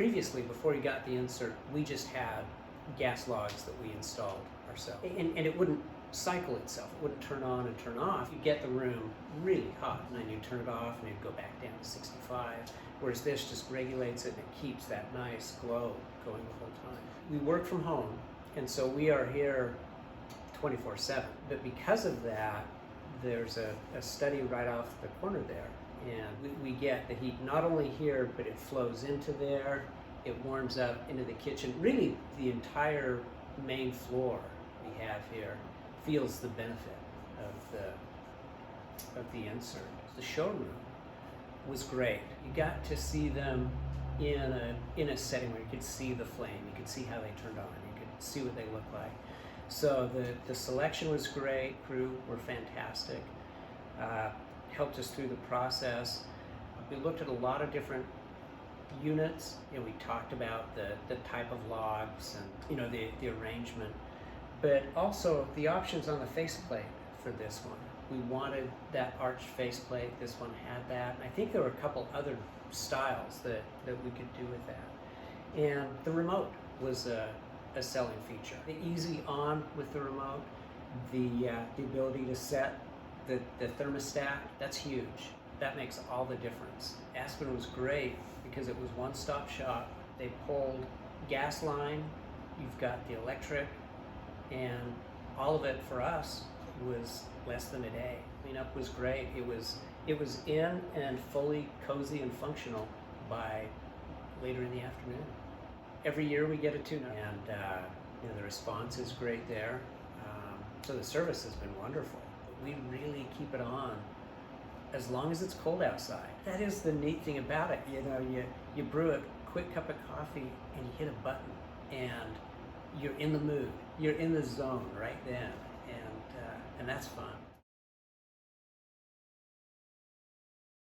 Previously, before he got the insert, we just had gas logs that we installed ourselves. And it wouldn't cycle itself. It wouldn't turn on and turn off. You get the room really hot, and then you turn it off and it'd go back down to 65. Whereas this just regulates it and it keeps that nice glow going the whole time. We work from home, and so we are here 24/7. But because of that, there's a study right off the corner there. And we get the heat not only here, but it flows into there, it warms up into the kitchen. Really, the entire main floor we have here feels the benefit of the insert. The showroom was great. You got to see them in a setting where you could see the flame, you could see how they turned on, you could see what they look like. So the selection was great, crew were fantastic. Helped us through the process. We looked at a lot of different units. We talked about the type of logs and the arrangement, but also the options on the faceplate for this one. We wanted that arched faceplate. This one had that. And I think there were a couple other styles that we could do with that. And the remote was a selling feature. The easy on with the remote, the ability to set the thermostat, that's huge. That makes all the difference. Aspen was great because it was one-stop shop. They pulled gas line, you've got the electric, and all of it for us was less than a day. Cleanup was great. It was in and fully cozy and functional by later in the afternoon. Every year we get a tune-up, and the response is great there. So the service has been wonderful. We really keep it on as long as it's cold outside. That is the neat thing about it. You brew a quick cup of coffee and you hit a button and you're in the mood. You're in the zone right then, and that's fun.